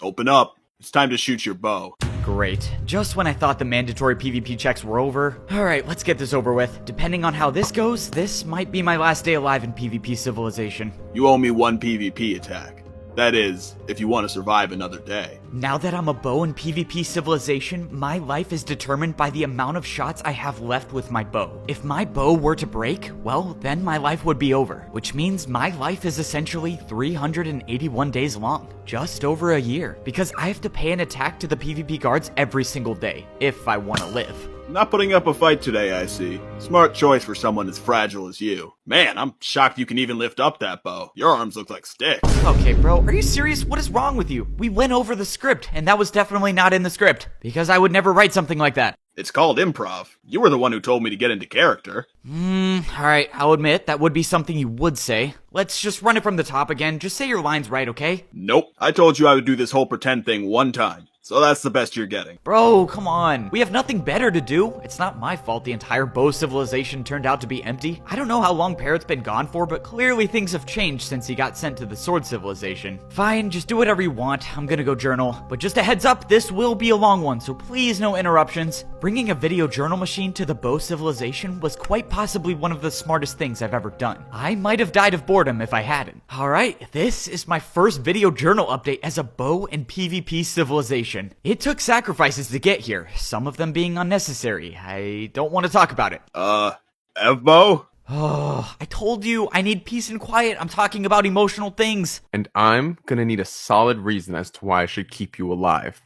Open up. It's time to shoot your bow. Great. Just when I thought the mandatory PvP checks were over. Alright, let's get this over with. Depending on how this goes, this might be my last day alive in PvP Civilization. You owe me 1 PvP attack. That is, if you want to survive another day. Now that I'm a bow in PvP Civilization, my life is determined by the amount of shots I have left with my bow. If my bow were to break, well, then my life would be over, which means my life is essentially 381 days long. Just over a year, because I have to pay an attack to the PvP guards every single day, if I want to live. Not putting up a fight today, I see. Smart choice for someone as fragile as you. Man, I'm shocked you can even lift up that bow. Your arms look like sticks. Okay, bro, are you serious? What is wrong with you? We went over the script, and that was definitely not in the script, because I would never write something like that. It's called improv. You were the one who told me to get into character. Alright, I'll admit, that would be something you would say. Let's just run it from the top again. Just say your lines right, okay? Nope. I told you I would do this whole pretend thing one time. So that's the best you're getting. Bro, come on. We have nothing better to do. It's not my fault the entire bow civilization turned out to be empty. I don't know how long Parrot's been gone for, but clearly things have changed since he got sent to the sword civilization. Fine, just do whatever you want. I'm gonna go journal. But just a heads up, this will be a long one, so please no interruptions. Bringing a video journal machine to the bow civilization was quite possibly one of the smartest things I've ever done. I might have died of boredom if I hadn't. Alright, this is my first video journal update as a bow and PvP civilization. It took sacrifices to get here, some of them being unnecessary. I don't want to talk about it. Evbo? Oh, I told you, I need peace and quiet. I'm talking about emotional things. And I'm gonna need a solid reason as to why I should keep you alive.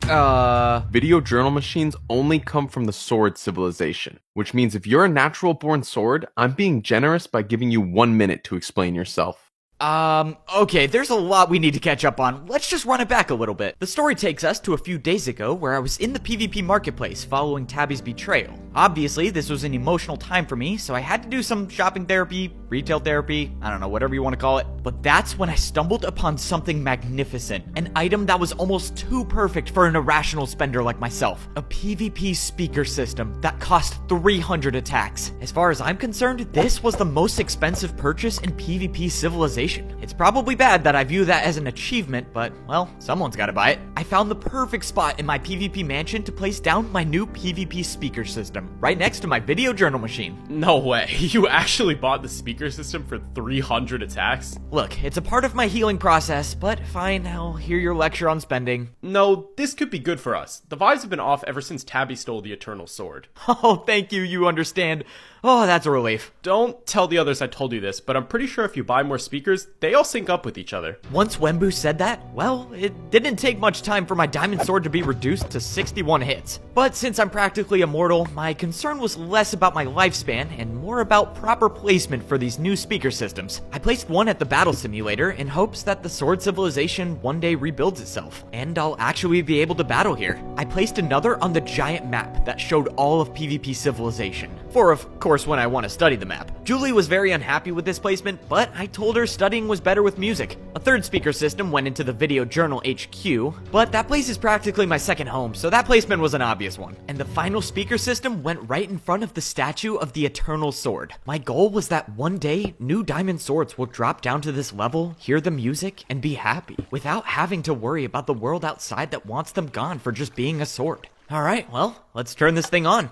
Video journal machines only come from the sword civilization, which means if you're a natural born sword, I'm being generous by giving you 1 minute to explain yourself. Okay, there's a lot we need to catch up on. Let's just run it back a little bit. The story takes us to a few days ago where I was in the PvP marketplace following Tabby's betrayal. Obviously, this was an emotional time for me, so I had to do some shopping therapy, retail therapy, I don't know, whatever you want to call it. But that's when I stumbled upon something magnificent, an item that was almost too perfect for an irrational spender like myself. A PvP speaker system that cost 300 attacks. As far as I'm concerned, this was the most expensive purchase in PvP Civilization. It's probably bad that I view that as an achievement, but, well, someone's gotta buy it. I found the perfect spot in my PvP mansion to place down my new PvP speaker system, right next to my video journal machine. No way, you actually bought the speaker system for 300 attacks? Look, it's a part of my healing process, but fine, I'll hear your lecture on spending. No, this could be good for us. The vibes have been off ever since Tabby stole the Eternal Sword. Oh, thank you, you understand. Oh, that's a relief. Don't tell the others I told you this, but I'm pretty sure if you buy more speakers, they all sync up with each other. Once Wembu said that, well, it didn't take much time for my diamond sword to be reduced to 61 hits. But since I'm practically immortal, my concern was less about my lifespan and more about proper placement for these new speaker systems. I placed one at the battle simulator in hopes that the sword civilization one day rebuilds itself, and I'll actually be able to battle here. I placed another on the giant map that showed all of PvP Civilization, for of course when I want to study the map. Julie was very unhappy with this placement, but I told her studying was better with music. A third speaker system went into the video journal HQ, but that place is practically my second home, so that placement was an obvious one. And the final speaker system went right in front of the statue of the Eternal Sword. My goal was that one day, new diamond swords will drop down to this level, hear the music, and be happy, without having to worry about the world outside that wants them gone for just being a sword. Alright, well, let's turn this thing on.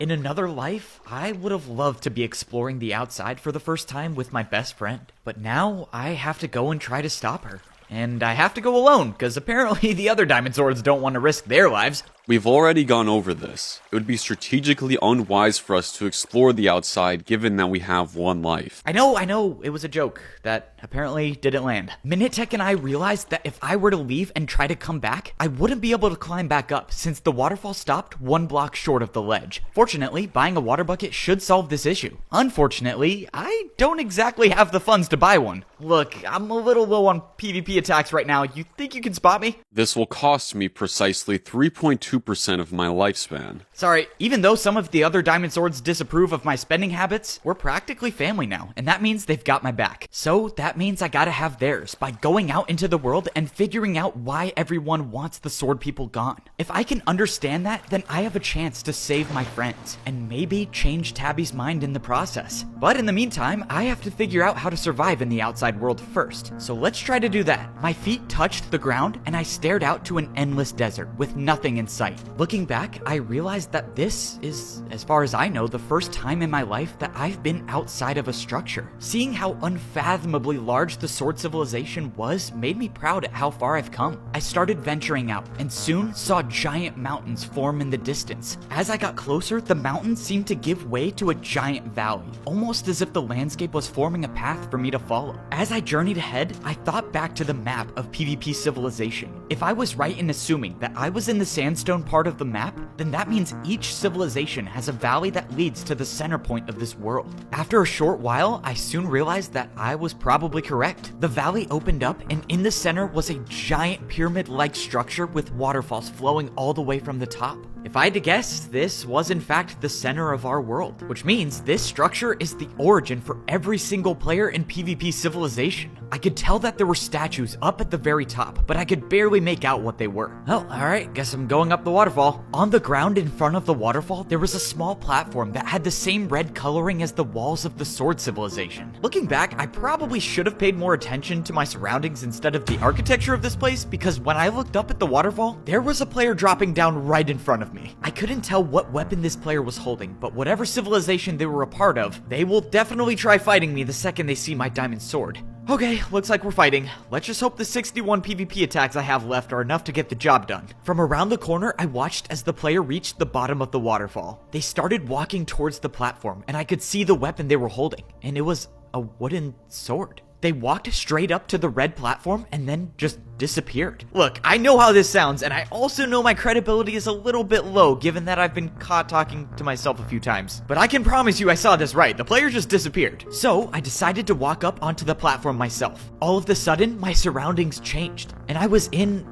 In another life, I would have loved to be exploring the outside for the first time with my best friend. But now, I have to go and try to stop her. And I have to go alone, because apparently the other Diamond Swords don't want to risk their lives. We've already gone over this. It would be strategically unwise for us to explore the outside given that we have one life. I know, it was a joke that apparently didn't land. Minutech and I realized that if I were to leave and try to come back, I wouldn't be able to climb back up since the waterfall stopped 1 block short of the ledge. Fortunately, buying a water bucket should solve this issue. Unfortunately, I don't exactly have the funds to buy one. Look, I'm a little low on PvP attacks right now. You think you can spot me? This will cost me precisely 3.2% of my lifespan. Sorry, even though some of the other Diamond Swords disapprove of my spending habits, we're practically family now, and that means they've got my back. So that means I gotta have theirs by going out into the world and figuring out why everyone wants the sword people gone. If I can understand that, then I have a chance to save my friends, and maybe change Tabby's mind in the process. But in the meantime, I have to figure out how to survive in the outside world first. So let's try to do that. My feet touched the ground, and I stared out to an endless desert with nothing in sight. Looking back, I realized that this is, as far as I know, the first time in my life that I've been outside of a structure. Seeing how unfathomably large the sword civilization was made me proud at how far I've come. I started venturing out and soon saw giant mountains form in the distance. As I got closer, the mountains seemed to give way to a giant valley, almost as if the landscape was forming a path for me to follow. As I journeyed ahead, I thought back to the map of PvP civilization. If I was right in assuming that I was in the sandstone part of the map, then that means each civilization has a valley that leads to the center point of this world. After a short while, I soon realized that I was probably correct. The valley opened up, and in the center was a giant pyramid-like structure with waterfalls flowing all the way from the top. If I had to guess, this was in fact the center of our world, which means this structure is the origin for every single player in PvP civilization. I could tell that there were statues up at the very top, but I could barely make out what they were. Well, alright, guess I'm going up the waterfall. On the ground in front of the waterfall, there was a small platform that had the same red coloring as the walls of the sword civilization. Looking back, I probably should have paid more attention to my surroundings instead of the architecture of this place, because when I looked up at the waterfall, there was a player dropping down right in front of me. I couldn't tell what weapon this player was holding, but whatever civilization they were a part of, they will definitely try fighting me the second they see my diamond sword. Okay, looks like we're fighting. Let's just hope the 61 PvP attacks I have left are enough to get the job done. From around the corner, I watched as the player reached the bottom of the waterfall. They started walking towards the platform, and I could see the weapon they were holding, and it was a wooden sword. They walked straight up to the red platform and then just disappeared. Look, I know how this sounds, and I also know my credibility is a little bit low given that I've been caught talking to myself a few times. But I can promise you I saw this right. The player just disappeared. So I decided to walk up onto the platform myself. All of a sudden, my surroundings changed, and I was in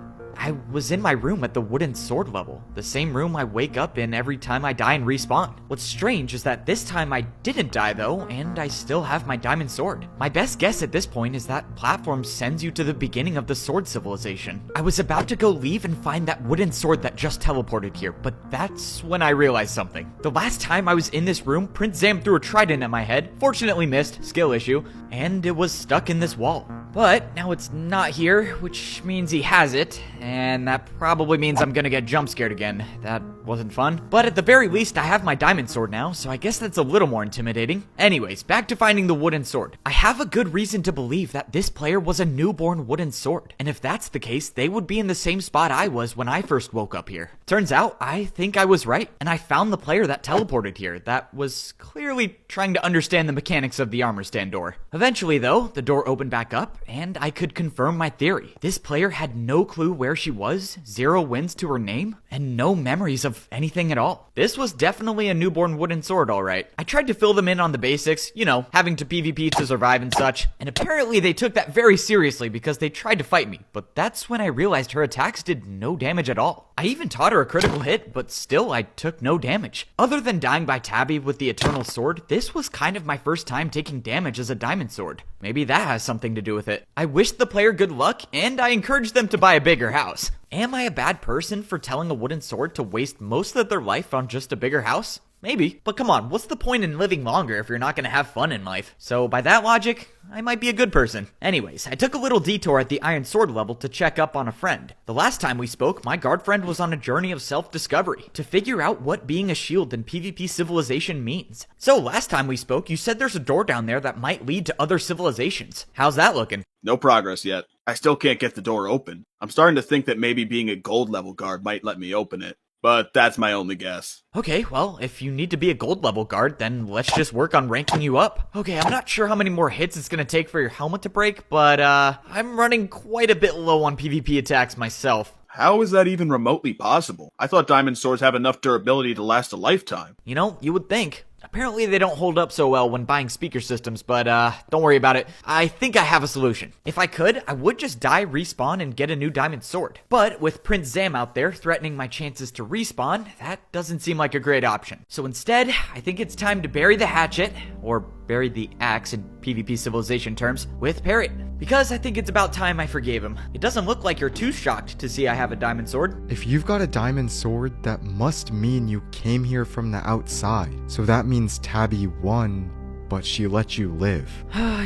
my room at the wooden sword level, the same room I wake up in every time I die and respawn. What's strange is that this time I didn't die though, and I still have my diamond sword. My best guess at this point is that platform sends you to the beginning of the sword civilization. I was about to go leave and find that wooden sword that just teleported here, but that's when I realized something. The last time I was in this room, Prince Zam threw a trident at my head, fortunately missed, skill issue, and it was stuck in this wall. But now it's not here, which means he has it, and that probably means I'm gonna get jump scared again. That wasn't fun. But at the very least, I have my diamond sword now, so I guess that's a little more intimidating. Anyways, back to finding the wooden sword. I have a good reason to believe that this player was a newborn wooden sword, and if that's the case, they would be in the same spot I was when I first woke up here. Turns out, I think I was right, and I found the player that teleported here that was clearly trying to understand the mechanics of the armor stand door. Eventually, though, the door opened back up, and I could confirm my theory. This player had no clue where she was, 0 wins to her name, and no memories of anything at all. This was definitely a newborn wooden sword, alright. I tried to fill them in on the basics, you know, having to PvP to survive and such, and apparently they took that very seriously because they tried to fight me, but that's when I realized her attacks did no damage at all. I even taught her a critical hit, but still I took no damage. Other than dying by Tabby with the Eternal Sword, this was kind of my first time taking damage as a diamond sword. Maybe that has something to do with it. I wished the player good luck, and I encouraged them to buy a bigger house. Am I a bad person for telling a wooden sword to waste most of their life on just a bigger house? maybe. But come on, what's the point in living longer if you're not gonna have fun in life? So by that logic, I might be a good person. Anyways, I took a little detour at the Iron Sword level to check up on a friend. The last time we spoke, my guard friend was on a journey of self-discovery to figure out what being a shield in PvP civilization means. So last time we spoke, you said there's a door down there that might lead to other civilizations. How's that looking? No progress yet. I still can't get the door open. I'm starting to think that maybe being a gold level guard might let me open it. But that's my only guess. Okay, well, if you need to be a gold level guard, then let's just work on ranking you up. Okay, I'm not sure how many more hits it's gonna take for your helmet to break, but I'm running quite a bit low on PvP attacks myself. How is that even remotely possible? I thought diamond swords have enough durability to last a lifetime. You know, you would think. Apparently they don't hold up so well when buying speaker systems, but don't worry about it. I think I have a solution. If I could, I would just die, respawn, and get a new diamond sword. But with Prince Zam out there threatening my chances to respawn, that doesn't seem like a great option. So instead, I think it's time to bury the hatchet, or bury the axe in PvP civilization terms, with Parrot. Because I think it's about time I forgave him. It doesn't look like you're too shocked to see I have a diamond sword. If you've got a diamond sword, that must mean you came here from the outside. So that means Tabby won, but she let you live.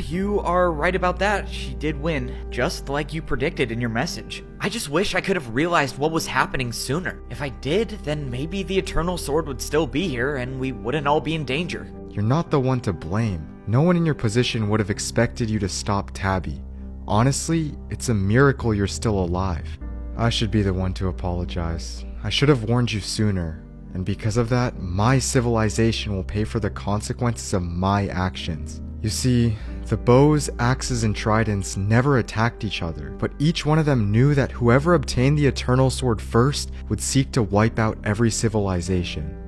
You are right about that. She did win, just like you predicted in your message. I just wish I could have realized what was happening sooner. If I did, then maybe the Eternal Sword would still be here and we wouldn't all be in danger. You're not the one to blame. No one in your position would have expected you to stop Tabby. Honestly, it's a miracle you're still alive. I should be the one to apologize. I should have warned you sooner. And because of that, my civilization will pay for the consequences of my actions. You see, the bows, axes, and tridents never attacked each other, but each one of them knew that whoever obtained the Eternal Sword first would seek to wipe out every civilization.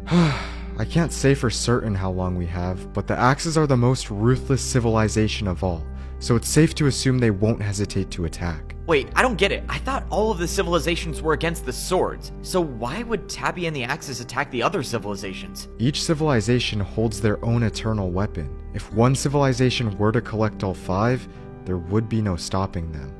I can't say for certain how long we have, but the axes are the most ruthless civilization of all, so it's safe to assume they won't hesitate to attack. Wait, I don't get it. I thought all of the civilizations were against the swords. So why would Tabby and the axes attack the other civilizations? Each civilization holds their own eternal weapon. If one civilization were to collect all 5, there would be no stopping them.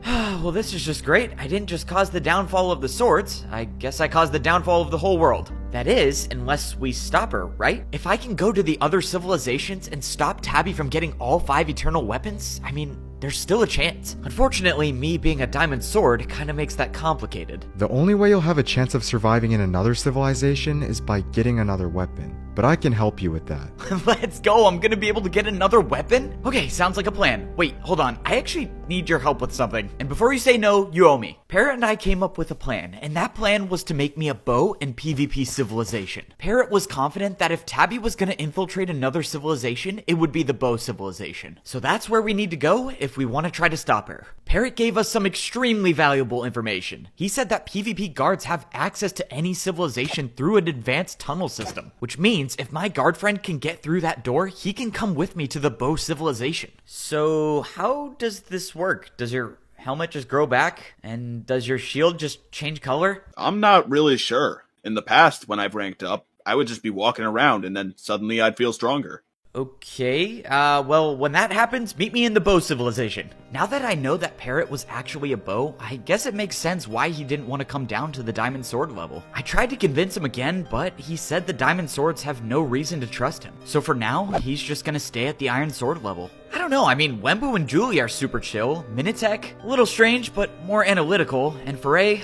Well, this is just great. I didn't just cause the downfall of the swords. I guess I caused the downfall of the whole world. That is, unless we stop her, right? If I can go to the other civilizations and stop Tabby from getting all 5 eternal weapons, I mean, there's still a chance. Unfortunately, me being a diamond sword kind of makes that complicated. The only way you'll have a chance of surviving in another civilization is by getting another weapon. But I can help you with that. Let's go, I'm gonna be able to get another weapon? Okay, sounds like a plan. Wait, hold on, I actually need your help with something. And before you say no, you owe me. Parrot and I came up with a plan, and that plan was to make me a bow in PvP civilization. Parrot was confident that if Tabby was gonna infiltrate another civilization, it would be the bow civilization. So that's where we need to go if we want to try to stop her. Parrot gave us some extremely valuable information. He said that PvP guards have access to any civilization through an advanced tunnel system, which means if my guard friend can get through that door, he can come with me to the bow civilization. So how does this work? Does your helmet just grow back? And does your shield just change color? I'm not really sure. In the past, when I've ranked up, I would just be walking around and then suddenly I'd feel stronger. Okay, well, when that happens, meet me in the bow civilization. Now that I know that Parrot was actually a bow, I guess it makes sense why he didn't want to come down to the diamond sword level. I tried to convince him again, but he said the diamond swords have no reason to trust him. So for now, he's just gonna stay at the iron sword level. I don't know, I mean, Wembu and Julie are super chill, Minitek, a little strange, but more analytical, and Foray,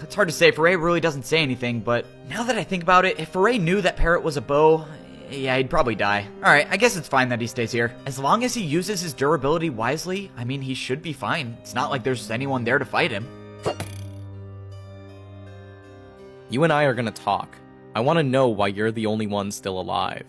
it's hard to say, Foray really doesn't say anything, but now that I think about it, if Foray knew that Parrot was a bow, yeah, he'd probably die. Alright, I guess it's fine that he stays here. As long as he uses his durability wisely, I mean, he should be fine. It's not like there's anyone there to fight him. You and I are gonna talk. I want to know why you're the only one still alive.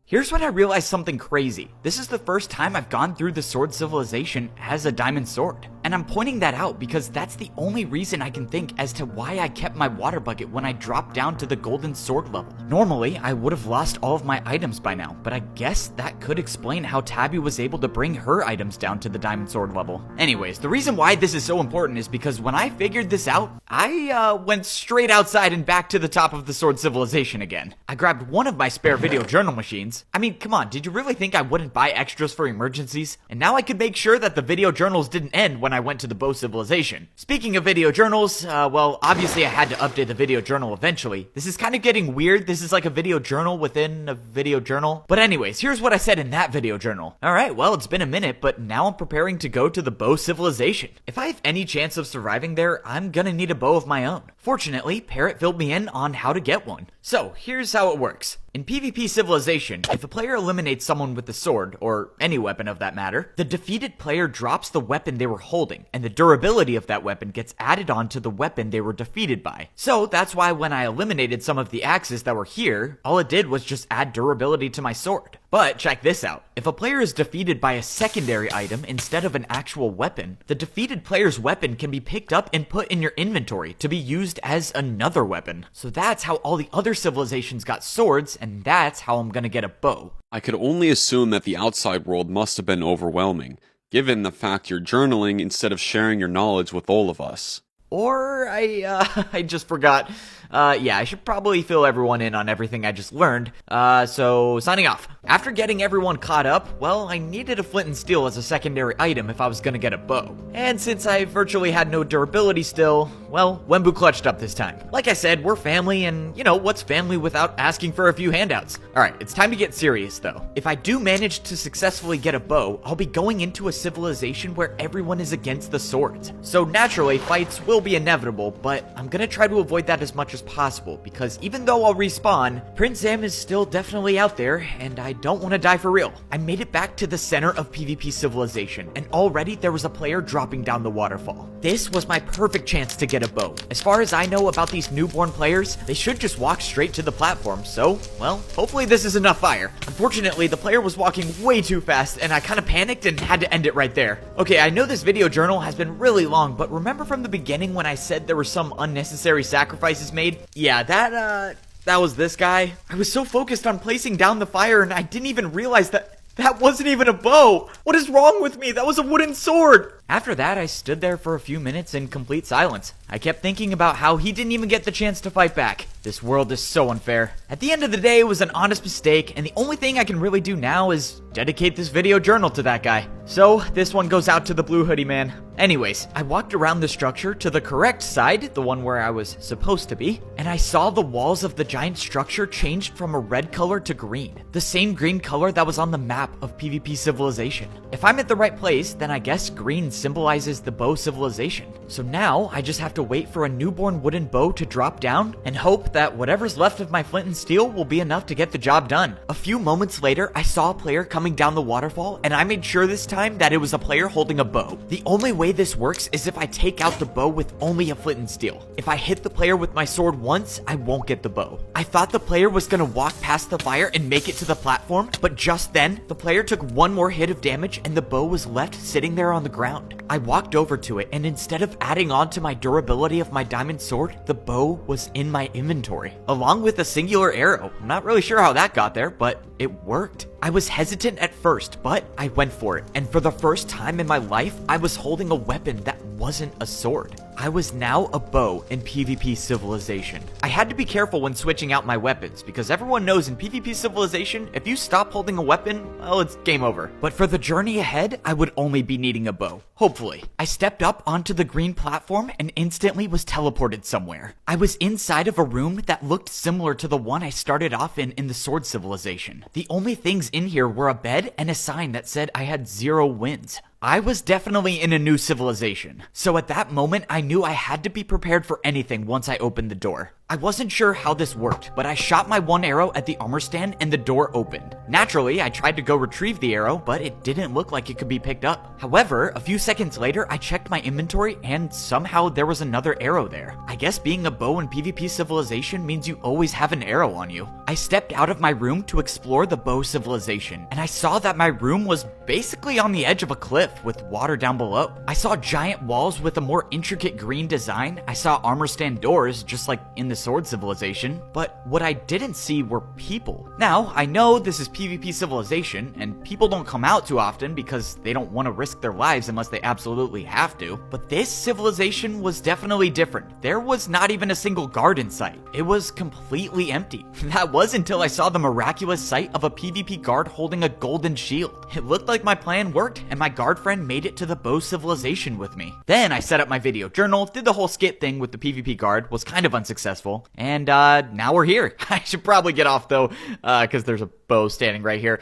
Here's when I realized something crazy. This is the first time I've gone through the sword civilization as a diamond sword. And I'm pointing that out because that's the only reason I can think as to why I kept my water bucket when I dropped down to the golden sword level. Normally, I would have lost all of my items by now, but I guess that could explain how Tabby was able to bring her items down to the diamond sword level. Anyways, the reason why this is so important is because when I figured this out, I went straight outside and back to the top of the sword civilization again. I grabbed one of my spare video journal machines. I mean, come on, did you really think I wouldn't buy extras for emergencies? And now I could make sure that the video journals didn't end when when I went to the Bow civilization. Speaking of video journals, well, obviously I had to update the video journal eventually. This is kind of getting weird. This is like a video journal within a video journal. But anyways, here's what I said in that video journal. Alright, well, it's been a minute, but now I'm preparing to go to the Bow civilization. If I have any chance of surviving there, I'm gonna need a bow of my own. Fortunately, Parrot filled me in on how to get one. So, here's how it works. In PvP Civilization, if a player eliminates someone with the sword, or any weapon of that matter, the defeated player drops the weapon they were holding, and the durability of that weapon gets added on to the weapon they were defeated by. So that's why when I eliminated some of the axes that were here, all it did was just add durability to my sword. But check this out. If a player is defeated by a secondary item instead of an actual weapon, the defeated player's weapon can be picked up and put in your inventory to be used as another weapon. So that's how all the other civilizations got swords, and that's how I'm gonna get a bow. I could only assume that the outside world must have been overwhelming, given the fact you're journaling instead of sharing your knowledge with all of us. Or I just forgot. Yeah, I should probably fill everyone in on everything I just learned. So signing off. After getting everyone caught up, well, I needed a flint and steel as a secondary item if I was gonna get a bow. And since I virtually had no durability still, well, Wenbu clutched up this time. Like I said, we're family, and you know, what's family without asking for a few handouts? Alright, it's time to get serious though. If I do manage to successfully get a bow, I'll be going into a civilization where everyone is against the swords. So naturally, fights will be inevitable, but I'm gonna try to avoid that as much as possible, because even though I'll respawn, Prince Am is still definitely out there, and I don't want to die for real. I made it back to the center of PvP Civilization, and already there was a player dropping down the waterfall. This was my perfect chance to get a bow. As far as I know about these newborn players, they should just walk straight to the platform, so, well, hopefully this is enough fire. Unfortunately, the player was walking way too fast, and I kind of panicked and had to end it right there. Okay, I know this video journal has been really long, but remember from the beginning when I said there were some unnecessary sacrifices made? Yeah, that was this guy. I was so focused on placing down the fire and I didn't even realize that wasn't even a bow. What is wrong with me? That was a wooden sword. After that, I stood there for a few minutes in complete silence. I kept thinking about how he didn't even get the chance to fight back. This world is so unfair. At the end of the day, it was an honest mistake, and the only thing I can really do now is dedicate this video journal to that guy. So, this one goes out to the blue hoodie man. Anyways, I walked around the structure to the correct side, the one where I was supposed to be, and I saw the walls of the giant structure changed from a red color to green. The same green color that was on the map of PvP Civilization. If I'm at the right place, then I guess green symbolizes the bow civilization. So now, I just have to wait for a newborn wooden bow to drop down and hope that whatever's left of my flint and steel will be enough to get the job done. A few moments later, I saw a player coming down the waterfall, and I made sure this time that it was a player holding a bow. The only way this works is if I take out the bow with only a flint and steel. If I hit the player with my sword once, I won't get the bow. I thought the player was gonna walk past the fire and make it to the platform, but just then, the player took one more hit of damage and the bow was left sitting there on the ground. I walked over to it, and instead of adding on to my durability of my diamond sword, the bow was in my inventory, along with a singular arrow. I'm not really sure how that got there, but it worked. I was hesitant at first, but I went for it, and for the first time in my life, I was holding a weapon that wasn't a sword. I was now a bow in PvP Civilization. I had to be careful when switching out my weapons, because everyone knows in PvP Civilization, if you stop holding a weapon, well, it's game over. But for the journey ahead, I would only be needing a bow. Hopefully. I stepped up onto the green platform and instantly was teleported somewhere. I was inside of a room that looked similar to the one I started off in the Sword Civilization. The only things in here were a bed and a sign that said I had 0 wins. I was definitely in a new civilization, so at that moment I knew I had to be prepared for anything once I opened the door. I wasn't sure how this worked, but I shot my one arrow at the armor stand and the door opened. Naturally, I tried to go retrieve the arrow, but it didn't look like it could be picked up. However, a few seconds later, I checked my inventory and somehow there was another arrow there. I guess being a bow in PvP Civilization means you always have an arrow on you. I stepped out of my room to explore the bow civilization, and I saw that my room was basically on the edge of a cliff with water down below. I saw giant walls with a more intricate green design. I saw armor stand doors, just like in the Sword Civilization, but what I didn't see were people. Now, I know this is PvP Civilization, and people don't come out too often because they don't want to risk their lives unless they absolutely have to, but this civilization was definitely different. There was not even a single guard in sight. It was completely empty. That was until I saw the miraculous sight of a PvP guard holding a golden shield. It looked like my plan worked, and my guard friend made it to the bow civilization with me. Then I set up my video journal, did the whole skit thing with the PvP guard, was kind of unsuccessful, and now we're here. I should probably get off though, because there's a bow standing right here.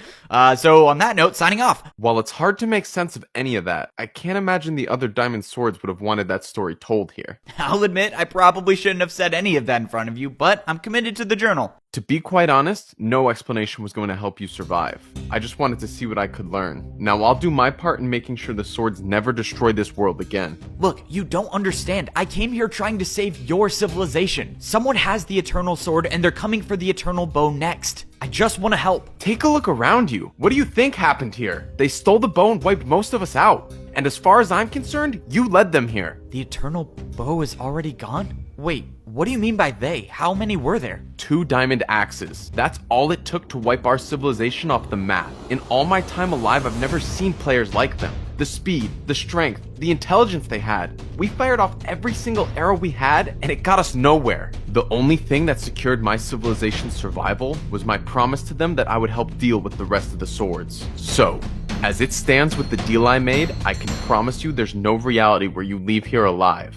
So on that note, signing off. While it's hard to make sense of any of that, I can't imagine the other diamond swords would have wanted that story told here. I'll admit I probably shouldn't have said any of that in front of you, but I'm committed to the journal. To be quite honest, no explanation was going to help you survive. I just wanted to see what I could learn. Now I'll do my part in making sure the swords never destroy this world again. Look, you don't understand. I came here trying to save your civilization. Someone has the eternal sword and they're coming for the eternal bow next. I just want to help. Take a look around you. What do you think happened here? They stole the bow and wiped most of us out. And as far as I'm concerned, you led them here. The eternal bow is already gone? Wait, what do you mean by they? How many were there? 2 diamond axes. That's all it took to wipe our civilization off the map. In all my time alive, I've never seen players like them. The speed, the strength, the intelligence they had. We fired off every single arrow we had, and it got us nowhere. The only thing that secured my civilization's survival was my promise to them that I would help deal with the rest of the swords. So, as it stands with the deal I made, I can promise you there's no reality where you leave here alive.